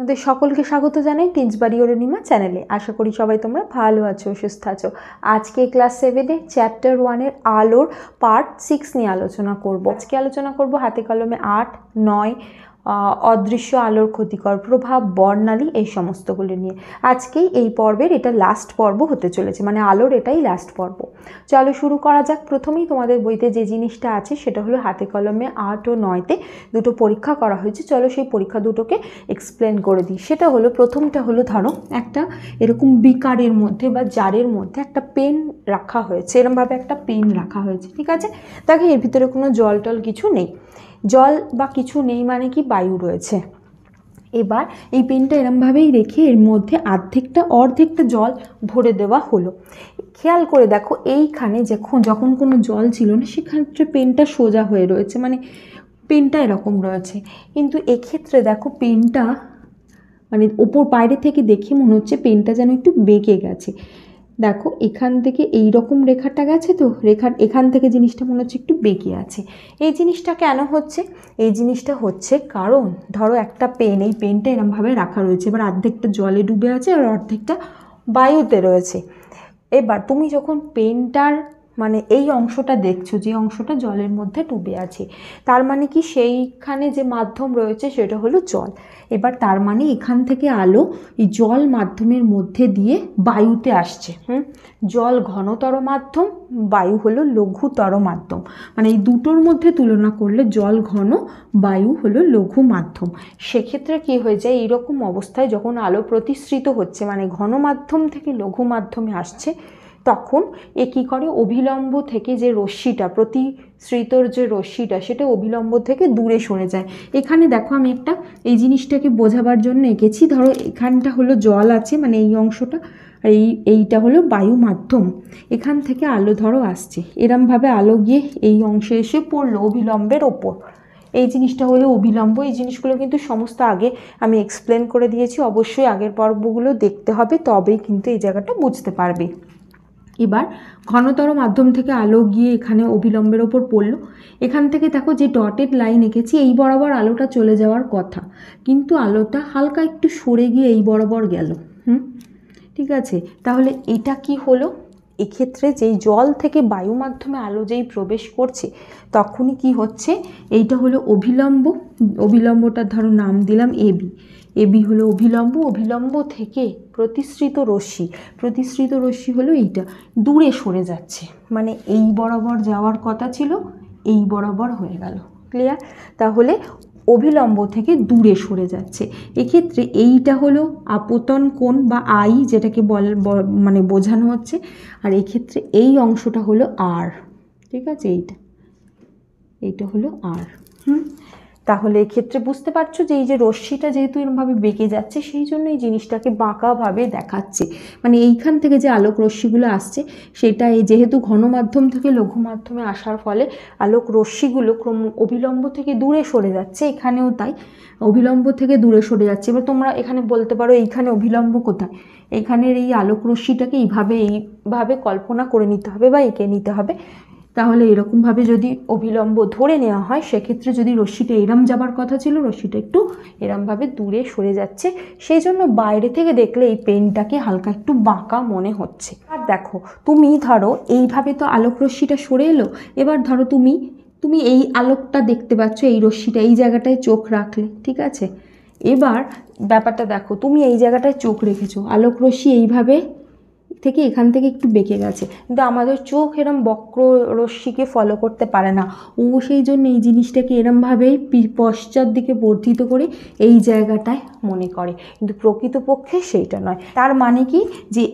তোমাদের সকলকে স্বাগত জানাই টিনস বাড়ি অরুণিমা চ্যানেলে। আশা করি সবাই তোমরা ভালো আছো, সুস্থ আছো। আজকে ক্লাস 7-এ চ্যাপ্টার 1-এর আলোর পার্ট 6 নিয়ে আলোচনা করব। আজকে আলোচনা করব হাতে কলমে 8, 9, অদৃশ্য আলোর ক্ষতিকর প্রভাব, বর্ণালী, এই সমস্তগুলো নিয়ে আজকেই এই পর্বের এটা লাস্ট পর্ব হতে চলেছে, মানে আলোর এটাই লাস্ট পর্ব। চলো শুরু করা যাক। প্রথমেই তোমাদের বইতে যে জিনিসটা আছে সেটা হলো হাতে কলমে 8 ও 9-তে দুটো পরীক্ষা করা হয়েছে। চলো সেই পরীক্ষা দুটোকে এক্সপ্লেন করে দিই। সেটা হলো, প্রথমটা হলো ধরো একটা এরকম বিকারের মধ্যে বা জারের মধ্যে একটা পেন রাখা হয়েছে, এরকমভাবে একটা পেন রাখা হয়েছে, ঠিক আছে। দেখো এর ভিতরে কোনো জল টল কিছু নেই, জল বা কিছু নেই মানে কি, বায়ু রয়েছে। এবার এই পেনটা এরমভাবেই রেখে এর মধ্যে অর্ধেকটা জল ভরে দেওয়া হলো। খেয়াল করে দেখো এইখানে যখন কোনো জল ছিল না সেক্ষেত্রে পেনটা সোজা হয়ে রয়েছে, মানে পেনটা এরকম রয়েছে। কিন্তু এক্ষেত্রে দেখো পেনটা মানে ওপর বাইরে থেকে দেখে মনে হচ্ছে পেনটা যেন একটু বেঁকে গেছে। দেখো এখান থেকে এই রকম রেখাটা গেছে, তো এখান থেকে জিনিসটা মনে হচ্ছে একটু বেঁকে আছে। এই জিনিসটা কেন হচ্ছে? এই জিনিসটা হচ্ছে কারণ ধরো একটা পেন, এই পেনটা এরমভাবে রাখা রয়েছে, এবার অর্ধেকটা জলে ডুবে আছে আর অর্ধেকটা বায়ুতে রয়েছে। এবার তুমি যখন পেনটার মানে এই অংশটা দেখছো, যে অংশটা জলের মধ্যে ডুবে আছে, তার মানে কি সেইখানে যে মাধ্যম রয়েছে সেটা হলো জল। এবার তার মানে এখান থেকে আলো এই জল মাধ্যমের মধ্যে দিয়ে বায়ুতে আসছে। জল ঘনতর মাধ্যম, বায়ু হলো লঘুতর মাধ্যম, মানে এই দুটোর মধ্যে তুলনা করলে জল ঘন, বায়ু হলো লঘু মাধ্যম। সেক্ষেত্রে কি হয়ে যায়, এইরকম অবস্থায় যখন আলো প্রতিসৃত হচ্ছে মানে ঘন মাধ্যম থেকে লঘু মাধ্যমে আসছে, তখন এ কী করে, অভিলম্ব থেকে যে রশ্মিটা, প্রতিসৃতর যে রশ্মিটা, সেটা অভিলম্ব থেকে দূরে সরে যায়। এখানে দেখো আমি একটা এই জিনিসটাকে বোঝাবার জন্য এঁকেছি। ধরো এখানটা হলো জল আছে, মানে এই অংশটা, আর এইটা হলো বায়ু মাধ্যম। এখান থেকে আলো ধরো আসছে, এরমভাবে আলো গিয়ে এই অংশে এসে পড়লো অভিলম্বের ওপর। এই জিনিসটা হলো অভিলম্ব। এই জিনিসগুলো কিন্তু সমস্ত আগে আমি এক্সপ্লেন করে দিয়েছি, অবশ্যই আগের পর্বগুলো দেখতে হবে, তবেই কিন্তু এই জায়গাটা বুঝতে পারবে। এবার ঘনতর মাধ্যম থেকে আলো গিয়ে এখানে অভিলম্বের ওপর পড়লো। এখান থেকে দেখো যে ডটেড লাইন এঁকেছি, এই বরাবর আলোটা চলে যাওয়ার কথা, কিন্তু আলোটা হালকা একটু সরে গিয়ে এই বরাবর গেল। ঠিক আছে, তাহলে এটা কি হলো, এক্ষেত্রে যেই জল থেকে বায়ু মাধ্যমে আলো যেই প্রবেশ করছে তখনই কি হচ্ছে, এইটা হলো অভিলম্ব। অভিলম্বটার ধরো নাম দিলাম এবি। এবি হলো অভিলম্ব। অভিলম্ব থেকে প্রতিসৃত রশ্মি হলো এইটা, দূরে সরে যাচ্ছে, মানে এই বরাবর যাওয়ার কথা ছিল এই বরাবর হয়ে গেল। ক্লিয়ার? তাহলে অভিলম্ব থেকে দূরে সরে যাচ্ছে। এক্ষেত্রে এইটা হলো আপতন কোণ বা আই, যেটাকে মানে বোঝানো হচ্ছে। আর এক্ষেত্রে এই অংশটা হলো আর, ঠিক আছে, এইটা হলো আর। তাহলে এক্ষেত্রে বুঝতে পারছো যে এই যে রশ্মিটা যেহেতু এরকমভাবে বেঁকে যাচ্ছে, সেই জন্য এই জিনিসটাকে বাঁকাভাবে দেখাচ্ছে। মানে এইখান থেকে যে আলোক রশ্মিগুলো আসছে সেটা এই যেহেতু ঘন মাধ্যম থেকে লঘু মাধ্যমে আসার ফলে আলোক রশ্মিগুলো অভিলম্ব থেকে দূরে সরে যাচ্ছে। এখানেও তাই, অভিলম্ব থেকে দূরে সরে যাচ্ছে। এবার তোমরা এখানে বলতে পারো এইখানে অভিলম্ব কোথায়? এখানের এই আলোক রশ্মিটাকে এইভাবে কল্পনা করে নিতে হবে বা এঁকে নিতে হবে। তাহলে এরকমভাবে যদি অভিলম্ব ধরে নেওয়া হয়, সেক্ষেত্রে যদি রশ্মিটা এরম যাবার কথা ছিল, রশ্মিটা একটু এরমভাবে দূরে সরে যাচ্ছে, সেই জন্য বাইরে থেকে দেখলে এই পেনটাকে হালকা একটু বাঁকা মনে হচ্ছে। আর দেখো তুমি ধরো এইভাবে তো আলোক রশ্মিটা সরে এলো, এবার ধরো তুমি এই আলোকটা দেখতে পাচ্ছ, এই রশ্মিটা এই জায়গাটায় চোখ রাখলে, ঠিক আছে। এবার ব্যাপারটা দেখো, তুমি এই জায়গাটায় চোখ রেখেছো, আলোক রশ্মি এইভাবে থেকে এখান থেকে একটু বেঁকে গেছে, কিন্তু আমাদের চোখ এরম বক্র রশ্মিকে ফলো করতে পারে না, ও সেই জন্য এই জিনিসটাকে এরমভাবেই পশ্চাৎ দিকে বর্ধিত করে এই জায়গাটায় মনে করে, কিন্তু প্রকৃতপক্ষে সেইটা নয়। তার মানে কি, যে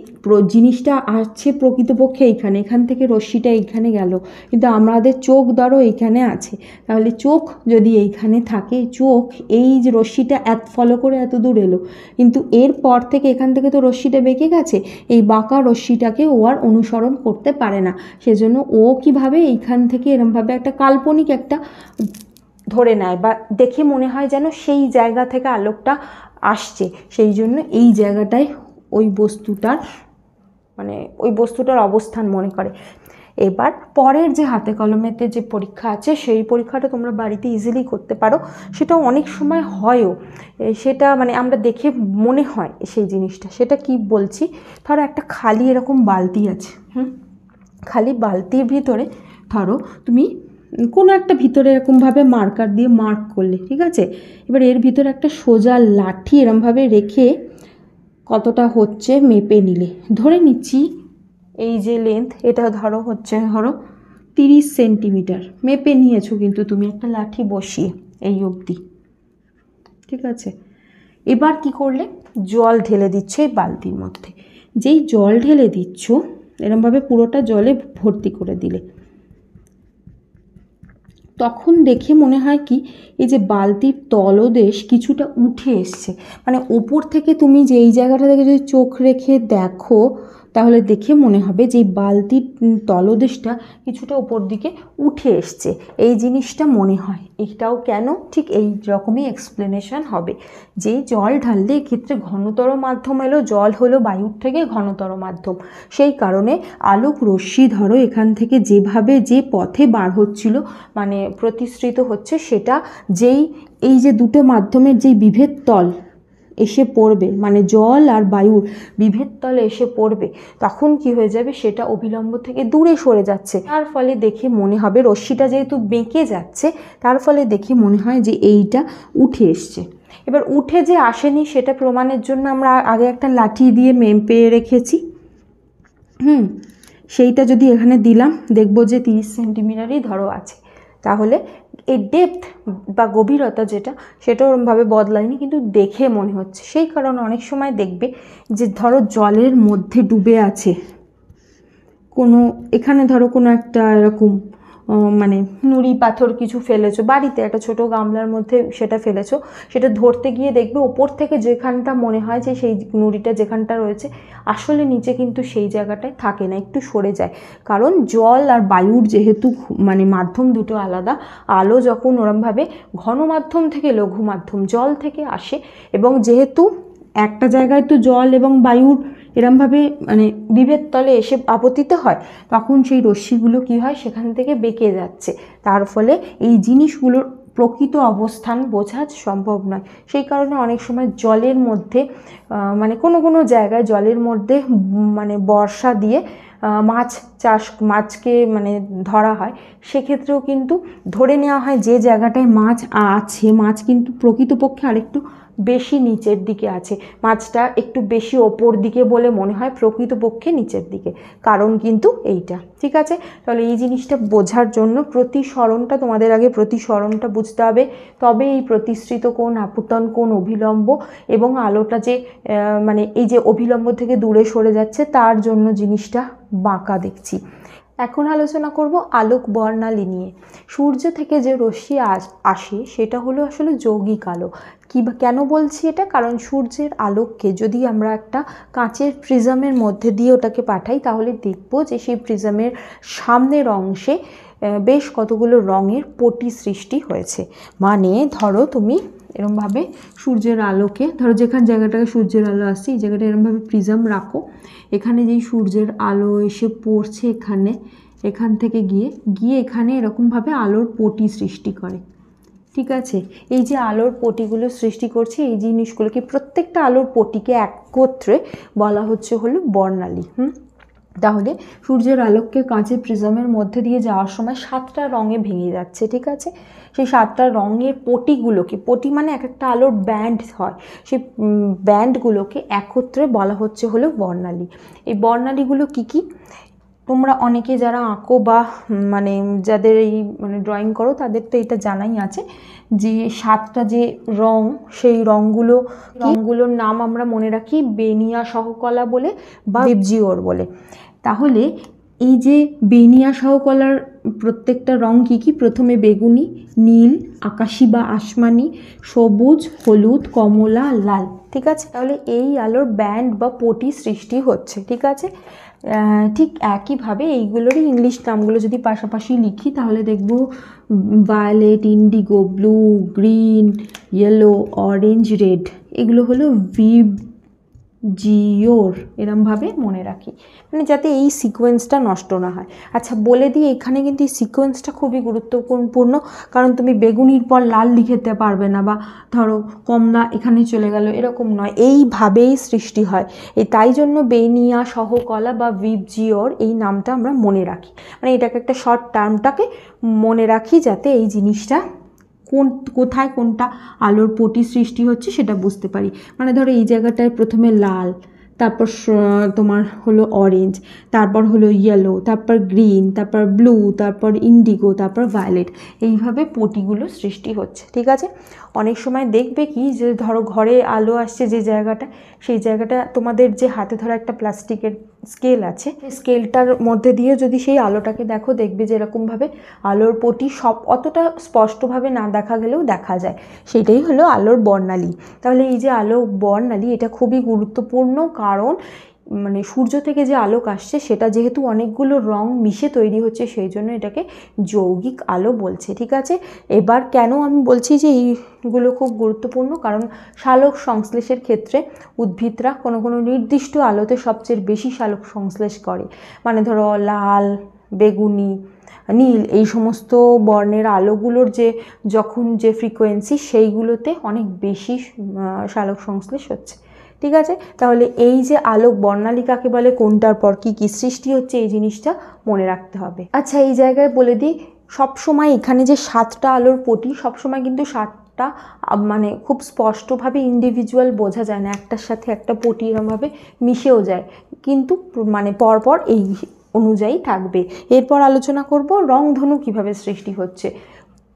জিনিসটা আসছে প্রকৃতপক্ষে এখান থেকে রশ্মিটা এইখানে গেল, কিন্তু আমাদের চোখ ধরো এইখানে আছে, তাহলে চোখ যদি এইখানে থাকে, চোখ এই যে রশ্মিটা ফলো করে এত দূর এলো, কিন্তু এরপর থেকে এখান থেকে তো রশ্মিটা বেঁকে গেছে, এই বাঁকা রশ্মিটাকে ও আর অনুসরণ করতে পারে না। সেজন্য ও কিভাবে এইখান থেকে এরমভাবে একটা কাল্পনিক একটা ধরে নেয় বা দেখে মনে হয় যেন সেই জায়গা থেকে আলোকটা আসছে, সেই জন্য এই জায়গাটায় ওই বস্তুটার অবস্থান মনে করে। এবার পরের যে হাতে কলমেতে যে পরীক্ষা আছে সেই পরীক্ষাটা তোমরা বাড়িতে ইজিলি করতে পারো, সেটা অনেক সময় হয়ও, সেটা মানে আমরা দেখে মনে হয় সেই জিনিসটা। সেটা কি বলছি, ধরো একটা খালি এরকম বালতি আছে, খালি বালতির ভিতরে ধরো তুমি কোনো একটা ভিতরে এরকমভাবে মার্কার দিয়ে মার্ক করলে, ঠিক আছে। এবার এর ভিতরে একটা সোজা লাঠি এরমভাবে রেখে কতটা হচ্ছে মেপে নিলে, ধরে নিচ্ছি এই যে লেন্থ এটা ধরো হচ্ছে 30 সেন্টিমিটার মেপে নিয়েছো কিন্তু তুমি একটা লাঠি বসিয়ে এই অবধি, ঠিক আছে। এবার কি করলে, জল ঢেলে দিচ্ছে এই বালতির মধ্যে। যেই জল ঢেলে দিচ্ছ এরমভাবে পুরোটা জলে ভর্তি করে দিলে, তখন দেখে মনে হয় কি এই যে বালতির তলদেশ কিছুটা উঠে এসছে, মানে ওপর থেকে তুমি যে এই জায়গাটা থেকে যদি চোখ রেখে দেখো তাহলে দেখে মনে হবে যে বালতির তলদেশটা কিছুটা ওপর দিকে উঠে এসছে, এই জিনিসটা মনে হয়। এটাও কেন, ঠিক এই রকমই এক্সপ্লেনেশন হবে। যেই জল ঢাললে এক্ষেত্রে ঘনতর মাধ্যম এলো, জল হলো বায়ুর থেকে ঘনতর মাধ্যম, সেই কারণে আলোক রশ্মি ধরো এখান থেকে যেভাবে যে পথে বার হচ্ছিল মানে প্রতিসৃত হচ্ছে, সেটা যেই এই যে দুটো মাধ্যমের যেই বিভেদ তল এসে পড়বে, মানে জল আর বায়ুর বিভেদ তলে এসে পড়বে, তখন কি হয়ে যাবে, সেটা অভিলম্ব থেকে দূরে সরে যাচ্ছে। তার ফলে দেখে মনে হবে, রশ্মিটা যেহেতু বেঁকে যাচ্ছে তার ফলে দেখে মনে হয় যে এইটা উঠে এসছে। এবার উঠে যে আসেনি সেটা প্রমাণের জন্য আমরা আগে একটা লাঠি দিয়ে মেপে রেখেছি, সেইটা যদি এখানে দিলাম দেখব যে 30 সেন্টিমিটারই ধরো আছে, তাহলে এই ডেপথ বা গভীরতা যেটা সেটা ওরমভাবে বদলায়নি, কিন্তু দেখে মনে হচ্ছে। সেই কারণে অনেক সময় দেখবে যে ধরো জলের মধ্যে ডুবে আছে কোনো, এখানে ধরো কোনো একটা এরকম মানে নুড়ি পাথর কিছু ফেলেছো বাড়িতে, একটা ছোট গামলার মধ্যে সেটা ফেলেছো, সেটা ধরতে গিয়ে দেখবে ওপর থেকে যেখানটা মনে হয় যে সেই নুড়িটা যেখানটা রয়েছে আসলে নিচে কিন্তু সেই জায়গাটায় থাকে না, একটু সরে যায়। কারণ জল আর বায়ুর যেহেতু মানে মাধ্যম দুটো আলাদা, আলো যখন ওরমভাবে ঘন মাধ্যম থেকে লঘু মাধ্যম জল থেকে আসে, এবং যেহেতু একটা জায়গায় তো জল এবং বায়ুর এরমভাবে মানে বিভেদ তলে এসে আপতিত হয়, তখন সেই রশ্মিগুলো কি হয় সেখান থেকে বেঁকে যাচ্ছে, তার ফলে এই জিনিসগুলোর প্রকৃত অবস্থান বোঝা সম্ভব নয়। সেই কারণে অনেক সময় জলের মধ্যে মানে কোনো কোনো জায়গায় জলের মধ্যে মানে বর্ষা দিয়ে মাছকে মানে ধরা হয়, সেক্ষেত্রেও কিন্তু ধরে নেওয়া হয় যে জায়গাটায় মাছ আছে, মাছ কিন্তু প্রকৃতপক্ষে আরেকটু বেশি নিচের দিকে আছে, মাছটা একটু বেশি ওপর দিকে বলে মনে হয়, প্রকৃতপক্ষে নিচের দিকে, কারণ কিন্তু এইটা, ঠিক আছে। তাহলে এই জিনিসটা বোঝার জন্য প্রতিসরণটা তোমাদের আগে প্রতিসরণটা বুঝতে হবে, তবে এই প্রতিসৃত কোণ, আপতন কোণ, অভিলম্ব এবং আলোটা যে মানে এই যে অভিলম্ব থেকে দূরে সরে যাচ্ছে তার জন্য জিনিসটা বাঁকা দেখছি। এখন আলোচনা করব আলোক বর্ণালী নিয়ে। সূর্য থেকে যে রশ্মি আসে সেটা হলো আসলে যৌগিক আলো। কেন বলছি এটা, কারণ সূর্যের আলোককে যদি আমরা একটা কাঁচের প্রিজমের মধ্যে দিয়ে ওটাকে পাঠাই, তাহলে দেখব যে সেই প্রিজমের সামনের অংশে বেশ কতগুলো রঙের পটি সৃষ্টি হয়েছে। মানে ধরো তুমি এরমভাবে সূর্যের আলোকে, ধরো যেখান জায়গাটাকে সূর্যের আলো আসছে এই জায়গাটা এরমভাবে প্রিজম রাখো, এখানে যেই সূর্যের আলো এসে পড়ছে এখান থেকে গিয়ে এখানে এরকমভাবে আলোর পটি সৃষ্টি করে, ঠিক আছে। এই যে আলোর পটিগুলো সৃষ্টি করছে, এই জিনিসগুলোকে প্রত্যেকটা আলোর পটিকে একত্রে বলা হলো বর্ণালী। তাহলে সূর্যের আলোককে কাঁচের প্রিজমের মধ্যে দিয়ে যাওয়ার সময় 7টা রঙে ভেঙে যাচ্ছে, ঠিক আছে। সেই 7টা রঙের পটিগুলোকে, পটি মানে এক একটা আলোর ব্যান্ড হয়, সেই ব্যান্ডগুলোকে একত্রে বলা হলো বর্ণালী। এই বর্ণালীগুলো কি কি তোমরা অনেকে যারা আঁকো বা মানে যাদের এই মানে ড্রয়িং করো তাদের তো এটা জানাই আছে যে 7টা যে রং, সেই রঙগুলোর নাম আমরা মনে রাখি বেনিয়া সহকলা বলে বা দেবজিওর বলে। তাহলে এই যে বেনিয়া সহকলার প্রত্যেকটা রং কি কি, প্রথমে বেগুনি, নীল, আকাশি বা আসমানি, সবুজ, হলুদ, কমলা, লাল, ঠিক আছে। তাহলে এই আলোর ব্যান্ড বা পটি সৃষ্টি হচ্ছে, ঠিক আছে। ঠিক একইভাবে এইগুলোরই ইংলিশ নামগুলো যদি পাশাপাশি লিখি তাহলে দেখব violet, indigo, blue, green, yellow, orange, red, এগুলো হলো জিওর, এরমভাবে মনে রাখি, মানে যাতে এই সিকোয়েন্সটা নষ্ট না হয়। আচ্ছা বলে দিই, এখানে কিন্তু এই সিকোয়েন্সটা খুবই গুরুত্বপূর্ণ, কারণ তুমি বেগুনির পর লাল লিখতে পারবে না, বা ধরো কমলা এখানে চলে গেল, এরকম নয়, এইভাবেই সৃষ্টি হয়। তাই জন্য বেনিয়া সহকলা বা ভিবজিওর এই নামটা আমরা মনে রাখি, মানে এটাকে একটা শর্ট টার্মটাকে মনে রাখি, যাতে এই জিনিসটা কোথায় কোনটা আলোর পটি সৃষ্টি হচ্ছে সেটা বুঝতে পারি। মানে ধরো এই জায়গাটায় প্রথমে লাল, তারপর তোমার হলো অরেঞ্জ, তারপর হলো ইয়েলো, তারপর গ্রিন, তারপর ব্লু, তারপর ইন্ডিগো, তারপর ভায়োলেট, এইভাবে পটিগুলো সৃষ্টি হচ্ছে। ঠিক আছে, অনেক সময় দেখবে কি যে ধরো ঘরে আলো আসছে যে জায়গাটা, সেই জায়গাটা তোমাদের যে হাতে ধরা একটা প্লাস্টিকের স্কেল আছে, স্কেলটার মধ্যে দিয়ে যদি সেই আলোটাকে দেখো, দেখবে যে এরকমভাবে আলোর পটি সব অতটা স্পষ্টভাবে না দেখা গেলেও দেখা যায়, সেটাই হলো আলোর বর্ণালী। তাহলে এই যে আলো বর্ণালী, এটা খুবই গুরুত্বপূর্ণ, কারণ মানে সূর্য থেকে যে আলোক আসছে সেটা যেহেতু অনেকগুলো রং মিশে তৈরি হচ্ছে, সেই জন্য এটাকে যৌগিক আলো বলছে। ঠিক আছে, এবার কেন আমি বলছি যে এইগুলো খুব গুরুত্বপূর্ণ, কারণ সালোক সংশ্লেষের ক্ষেত্রে উদ্ভিদরা কোনো কোনো নির্দিষ্ট আলোতে সবচেয়ে বেশি সালোক সংশ্লেষ করে, মানে ধরো লাল, বেগুনি, নীল, এই সমস্ত বর্ণের আলোগুলোর যখন যে ফ্রিকোয়েন্সি, সেইগুলোতে অনেক বেশি সালোক সংশ্লেষ হচ্ছে। ঠিক আছে, তাহলে এই যে আলোক বর্ণালী কাকে বলে, কোনটার পর কী কী সৃষ্টি হচ্ছে, এই জিনিসটা মনে রাখতে হবে। আচ্ছা এই জায়গায় বলে দিই, সবসময় এখানে যে 7টা আলোর পটি, সবসময় কিন্তু 7টা মানে খুব স্পষ্টভাবে ইন্ডিভিজুয়াল বোঝা যায় না, একটার সাথে একটা পটি এরমভাবে মিশেও যায়, কিন্তু মানে পরপর এই অনুযায়ী থাকবে। এরপর আলোচনা করব রংধনু কিভাবে সৃষ্টি হচ্ছে।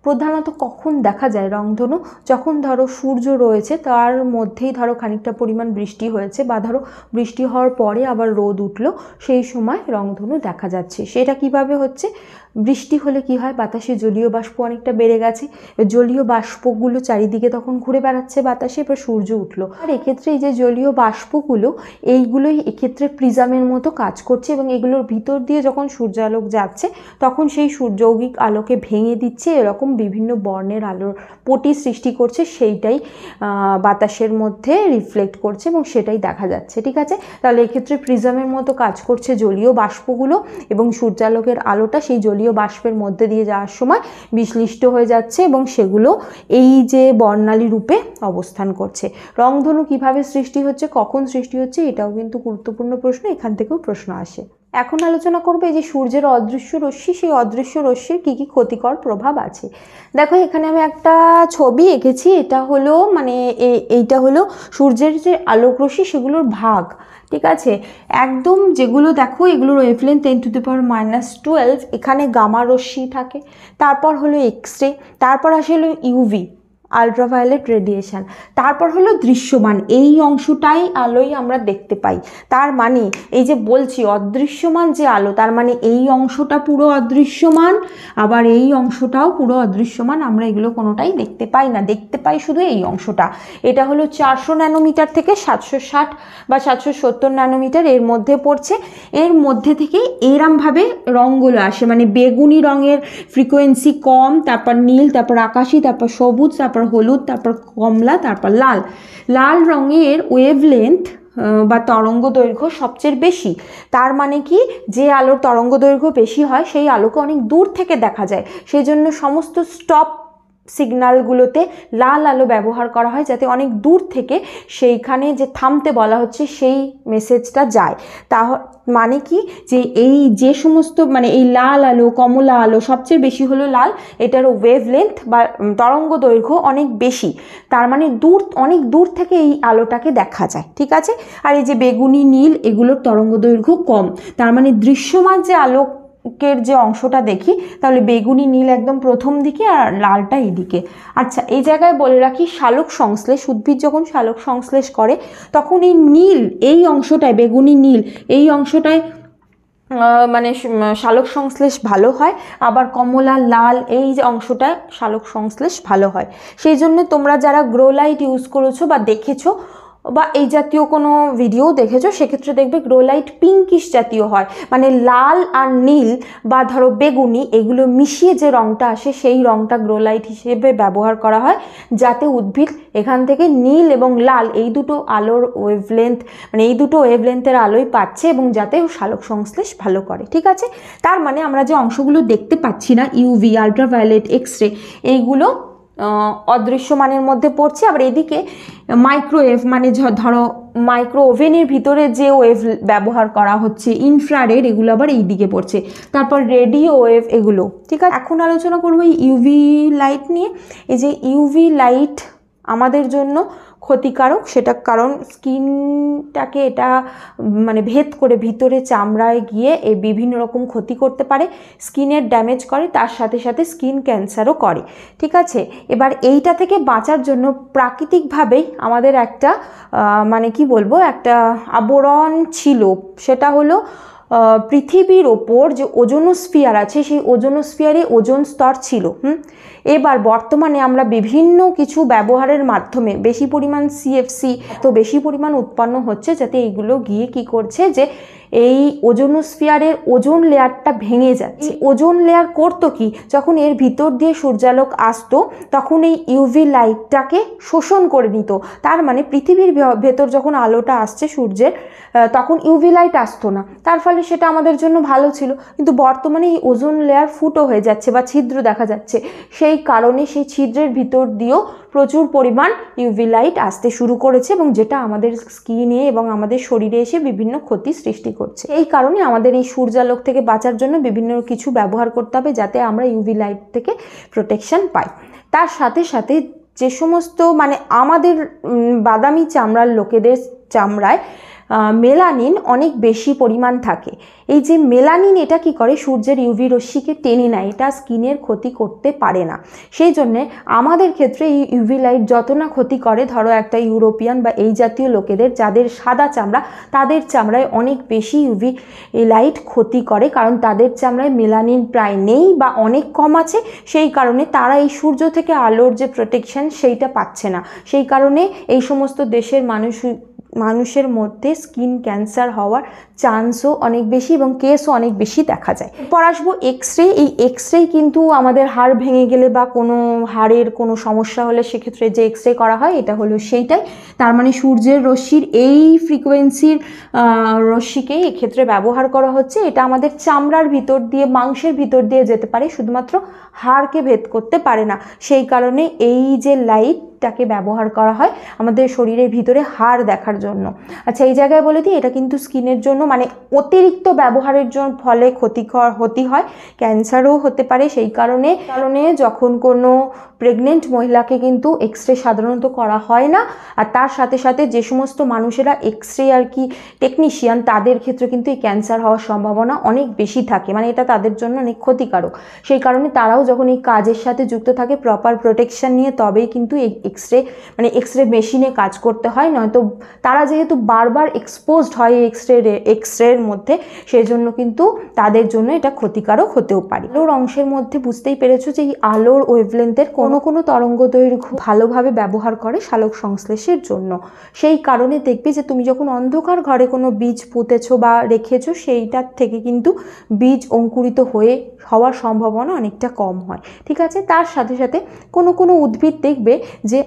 প্রধানত কখন দেখা যায় রংধনু, যখন ধরো সূর্য রয়েছে তার মধ্যেই ধরো খানিকটা পরিমাণ বৃষ্টি হয়েছে, বা ধরো বৃষ্টি হওয়ার পরে আবার রোদ উঠলো, সেই সময় রংধনু দেখা যাচ্ছে। সেটা কিভাবে হচ্ছে, বৃষ্টি হলে কি হয়, বাতাসে জলীয় বাষ্প অনেকটা বেড়ে গেছে, জলীয় বাষ্পগুলো চারিদিকে তখন ঘুরে বেড়াচ্ছে বাতাসে, এবার সূর্য উঠলো, আর এক্ষেত্রে এই যে জলীয় বাষ্পগুলো, এইগুলোই এক্ষেত্রে প্রিজমের মতো কাজ করছে, এবং এগুলোর ভিতর দিয়ে যখন সূর্যালোক যাচ্ছে তখন সেই যৌগিক আলোকে ভেঙে দিচ্ছে, এরকম বিভিন্ন বর্ণের আলোর পটি সৃষ্টি করছে, সেইটাই বাতাসের মধ্যে রিফ্লেক্ট করছে এবং সেটাই দেখা যাচ্ছে। ঠিক আছে, তাহলে এক্ষেত্রে প্রিজমের মতো কাজ করছে জলীয় বাষ্পগুলো, এবং সূর্যালোকের আলোটা সেই জলীয় বাষ্পের মধ্যে দিয়ে যাওয়ার সময় বিশ্লিষ্ট হয়ে যাচ্ছে, এবং সেগুলো এই যে বর্ণালী রূপে অবস্থান করছে। রংধনু কিভাবে সৃষ্টি হচ্ছে, কখন সৃষ্টি হচ্ছে, এটাও কিন্তু গুরুত্বপূর্ণ প্রশ্ন, এখান থেকেও প্রশ্ন আসে। এখন আলোচনা করবো এই যে সূর্যের অদৃশ্য রশ্মি, সেই অদৃশ্য রশ্মির কী কী ক্ষতিকর প্রভাব আছে। দেখো এখানে আমি একটা ছবি এঁকেছি, এটা হলো মানে এইটা হলো সূর্যের যে আলোক রশ্মি সেগুলোর ভাগ। ঠিক আছে, একদম যেগুলো দেখো এগুলোর ওয়েভলেন্থ 10⁻⁻12, এখানে গামা রশ্মি থাকে, তারপর হলো এক্স রে, তারপর আসে হলো ইউভি আলট্রাভায়োলেট রেডিয়েশন, তারপর হলো দৃশ্যমান, এই অংশটাই আলোই আমরা দেখতে পাই। তার মানে এই যে বলছি অদৃশ্যমান যে আলো, তার মানে এই অংশটা পুরো অদৃশ্যমান, আবার এই অংশটাও পুরো অদৃশ্যমান, আমরা এগুলো কোনোটাই দেখতে পাই না, দেখতে পাই শুধু এই অংশটা। এটা হলো 400 ন্যানোমিটার থেকে 760 বা 770 ন্যানোমিটার এর মধ্যে পড়ছে। এর মধ্যে থেকে এরমভাবে রঙগুলো আসে, মানে বেগুনি রঙের ফ্রিকোয়েন্সি কম, তারপর নীল, তারপর আকাশি, তারপর সবুজ, তারপর হলুদ, তারপর কমলা, তারপর লাল। লাল রঙের ওয়েভলেন্থ বা তরঙ্গ দৈর্ঘ্য সবচেয়ে বেশি, তার মানে কি যে আলোর তরঙ্গ দৈর্ঘ্য বেশি হয় সেই আলোকে অনেক দূর থেকে দেখা যায়, সেই জন্য সমস্ত স্টপ সিগন্যালগুলোতে লাল আলো ব্যবহার করা হয়, যাতে অনেক দূর থেকে সেইখানে যে থামতে বলা হচ্ছে সেই মেসেজটা যায়। তা মানে কি যে এই যে সমস্ত মানে এই লাল আলো, কমলা আলো, সবচেয়ে বেশি হলো লাল, এটার ওয়েভলেন্থ বা তরঙ্গ দৈর্ঘ্য অনেক বেশি, তার মানে অনেক দূর থেকে এই আলোটাকে দেখা যায়। ঠিক আছে, আর এই যে বেগুনি, নীল, এগুলোর তরঙ্গ দৈর্ঘ্য কম, তার মানে দৃশ্যমান যে আলোকের যে অংশটা দেখি, তাহলে বেগুনি, নীল একদম প্রথম দিকে আর লালটা এদিকে। আচ্ছা এই জায়গায় বলে রাখি, সালোক সংশ্লেষ, উদ্ভিদ যখন সালোক সংশ্লেষ করে তখন এই নীল, এই অংশটায় বেগুনি নীল, এই অংশটায় মানে সালোক সংশ্লেষ ভালো হয়, আবার কমলা, লাল এই যে অংশটায় সালোক সংশ্লেষ ভালো হয়। সেই জন্য তোমরা যারা গ্রো লাইট ইউজ করেছো বা দেখেছো, বা এই জাতীয় কোনো ভিডিও দেখেছো, সেক্ষেত্রে দেখবে গ্রো লাইট পিঙ্কিশ জাতীয় হয়, মানে লাল আর নীল বা ধরো বেগুনি এগুলো মিশিয়ে যে রঙটা আসে সেই রঙটা গ্রো লাইট হিসেবে ব্যবহার করা হয়, যাতে উদ্ভিদ এখান থেকে নীল এবং লাল এই দুটো আলোর ওয়েভলেন্থ, মানে এই দুটো ওয়েভলেন্থের আলোই পাচ্ছে এবং যাতে সালোক সংশ্লেষ ভালো করে। ঠিক আছে, তার মানে আমরা যে অংশগুলো দেখতে পাচ্ছি না, ইউভি, আলট্রাভায়োলেট, এক্সরে, এইগুলো অদৃশ্যমানের মধ্যে পড়ছে। আবার এদিকে মাইক্রোওয়েভ, মানে ধরো মাইক্রো ওভেনের ভিতরে যে ওয়েভ ব্যবহার করা হচ্ছে, ইনফ্রারেড, এগুলো আবার এই দিকে পড়ছে। তারপর রেডিও ওয়েভ, এগুলো। ঠিক আছে, এখন আলোচনা করবো এই ইউভি লাইট নিয়ে। এই যে ইউভি লাইট আমাদের জন্য ক্ষতিকারক, সেটা কারণ স্কিনটাকে এটা মানে ভেদ করে ভিতরে চামড়ায় গিয়ে এই বিভিন্ন রকম ক্ষতি করতে পারে, স্কিনের ড্যামেজ করে, তার সাথে সাথে স্কিন ক্যান্সারও করে। ঠিক আছে, এবার এইটা থেকে বাঁচার জন্য প্রাকৃতিকভাবেই আমাদের একটা মানে কি বলবো, একটা আবরণ ছিল, সেটা হলো পৃথিবীর ওপর যে ওজোনোস্ফিয়ার আছে, সেই ওজোনোস্ফিয়ারে ওজোন স্তর ছিল। এবার বর্তমানে আমরা বিভিন্ন কিছু ব্যবহারের মাধ্যমে বেশি পরিমাণ সিএফসি তো বেশি পরিমাণ উৎপন্ন হচ্ছে, যাতে এইগুলো গিয়ে কি করছে, যে এই ওজোনোস্ফিয়ারের ওজোন লেয়ারটা ভেঙে যাচ্ছে। ওজোন লেয়ার করতো কি, যখন এর ভিতর দিয়ে সূর্যালোক আসতো তখন এই ইউভি লাইটটাকে শোষণ করে নিত। তার মানে পৃথিবীর ভেতর যখন আলোটা আসছে সূর্যের, তখন ইউভি লাইট আসতো না, তার ফলে সেটা আমাদের জন্য ভালো ছিল। কিন্তু বর্তমানে এই ওজোন লেয়ার ফুটো হয়ে যাচ্ছে বা ছিদ্র দেখা যাচ্ছে, সেই কারণে সেই ছিদ্রের ভিতর দিয়েও প্রচুর পরিমাণ ইউভি লাইট আসতে শুরু করেছে, এবং যেটা আমাদের স্কিনে এবং আমাদের শরীরে এসে বিভিন্ন ক্ষতি সৃষ্টি করছে। এই কারণে আমাদের এই সূর্যালোক থেকে বাঁচার জন্য বিভিন্ন কিছু ব্যবহার করতে হবে, যাতে আমরা ইউভি লাইট থেকে প্রোটেকশন পাই। তার সাথে সাথে যে সমস্ত মানে আমাদের বাদামি চামড়ার লোকেদের চামড়ায় মেলানিন অনেক বেশি পরিমাণ থাকে। এই যে মেলানিন, এটা কি করে, সূর্যের ইউভি রশ্মিকে টেনে নেয়, এটা স্কিনের ক্ষতি করতে পারে না। সেই জন্যে আমাদের ক্ষেত্রে এই ইউভি লাইট যত না ক্ষতি করে, ধরো একটা ইউরোপিয়ান বা এই জাতীয় লোকেদের যাদের সাদা চামড়া, তাদের চামড়ায় অনেক বেশি ইউভি লাইট ক্ষতি করে, কারণ তাদের চামড়ায় মেলানিন প্রায় নেই বা অনেক কম আছে। সেই কারণে তারা এই সূর্য থেকে আলোর যে প্রোটেকশন সেইটা পাচ্ছে না। সেই কারণে এই সমস্ত দেশের মানুষের মধ্যে স্কিন ক্যান্সার হওয়ার চান্সও অনেক বেশি এবং কেসও অনেক বেশি দেখা যায়। এরপর আসবো এক্সরে। এই এক্সরে কিন্তু আমাদের হাড় ভেঙে গেলে বা কোনো হাড়ের কোনো সমস্যা হলে সেক্ষেত্রে যে এক্সরে করা হয়, এটা হলো সেইটাই। তার মানে সূর্যের রশ্মির এই ফ্রিকোয়েন্সির রশ্মিকেই এক্ষেত্রে ব্যবহার করা হচ্ছে। এটা আমাদের চামড়ার ভিতর দিয়ে, মাংসের ভিতর দিয়ে যেতে পারে, শুধুমাত্র হাড়কে ভেদ করতে পারে না। সেই কারণে এই যে লাইটটাকে ব্যবহার করা হয় আমাদের শরীরের ভিতরে হাড় দেখার জন্য। আচ্ছা, এই জায়গায় বলে দিই, এটা কিন্তু স্কিনের জন্য মানে অতিরিক্ত ব্যবহারের জন্য ফলে ক্ষতি হয়, ক্যান্সারও হতে পারে। সেই কারণে যখন কোনো প্রেগনেন্ট মহিলাকে কিন্তু এক্সরে সাধারণত করা হয় না। আর তার সাথে সাথে যে সমস্ত মানুষেরা এক্সরে আর কি টেকনিশিয়ান, তাদের ক্ষেত্রে কিন্তু এই ক্যান্সার হওয়ার সম্ভাবনা অনেক বেশি থাকে, মানে এটা তাদের জন্য অনেক ক্ষতিকারক। সেই কারণে তারাও যখন এই কাজের সাথে যুক্ত থাকে, প্রপার প্রোটেকশন নিয়ে তবেই কিন্তু এই এক্সরে মেশিনে কাজ করতে হয়, নয়তো তারা যেহেতু বারবার এক্সপোজড হয় এক্সরের মধ্যে, সেই জন্য কিন্তু তাদের জন্য এটা ক্ষতিকারক হতেও পারে। আলোর অংশের মধ্যে বুঝতেই পেরেছো যে এই আলোর ওয়েভলেন্থের কোনো তরঙ্গ দৈর্ঘ্য ভালোভাবে ব্যবহার করে সালোক সংশ্লেষের জন্য। সেই কারণে দেখবে যে তুমি যখন অন্ধকার ঘরে কোনো বীজ পুঁতেছো বা রেখেছো, সেইটার থেকে কিন্তু বীজ অঙ্কুরিত হওয়ার সম্ভাবনা অনেকটা কম হয়। ঠিক আছে, তার সাথে সাথে কোনো উদ্ভিদ দেখবে যে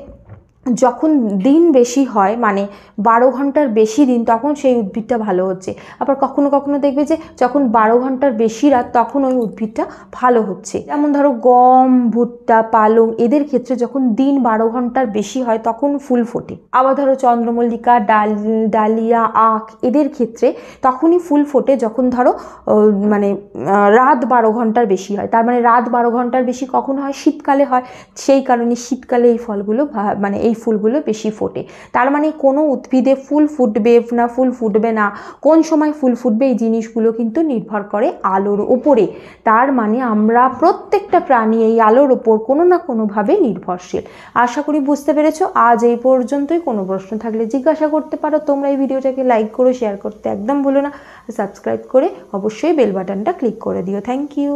যখন দিন বেশি হয়, মানে 12 ঘন্টার বেশি দিন, তখন সেই উদ্ভিদটা ভালো হচ্ছে। আবার কখনো দেখবে যে যখন 12 ঘন্টার বেশি রাত, তখন ওই উদ্ভিদটা ভালো হচ্ছে। যেমন ধরো গম, ভুট্টা, পালং, এদের ক্ষেত্রে যখন দিন 12 ঘন্টার বেশি হয় তখন ফুল ফোটে। আবার ধরো চন্দ্রমল্লিকা, ডালিয়া, আখ, এদের ক্ষেত্রে তখনই ফুল ফোটে যখন ধরো মানে রাত 12 ঘন্টার বেশি হয়। তার মানে রাত 12 ঘন্টার বেশি কখন হয়? শীতকালে হয়। সেই কারণে শীতকালে এই ফলগুলো মানে এই ফুলগুলো বেশি ফোটে। তার মানে কোনো উদ্ভিদে ফুল ফুটবে না ফুল ফুটবে না, কোন সময় ফুল ফুটবে, এই জিনিসগুলো কিন্তু নির্ভর করে আলোর ওপরে। তার মানে আমরা প্রত্যেকটা প্রাণী এই আলোর ওপর কোনো না কোনোভাবে নির্ভরশীল। আশা করি বুঝতে পেরেছো। আজ এই পর্যন্তই। কোনো প্রশ্ন থাকলে জিজ্ঞাসা করতে পারো। তোমরা এই ভিডিওটাকে লাইক করো, শেয়ার করতে একদম ভুলো না, সাবস্ক্রাইব করে অবশ্যই বেল বাটনটা ক্লিক করে দিও। Thank you.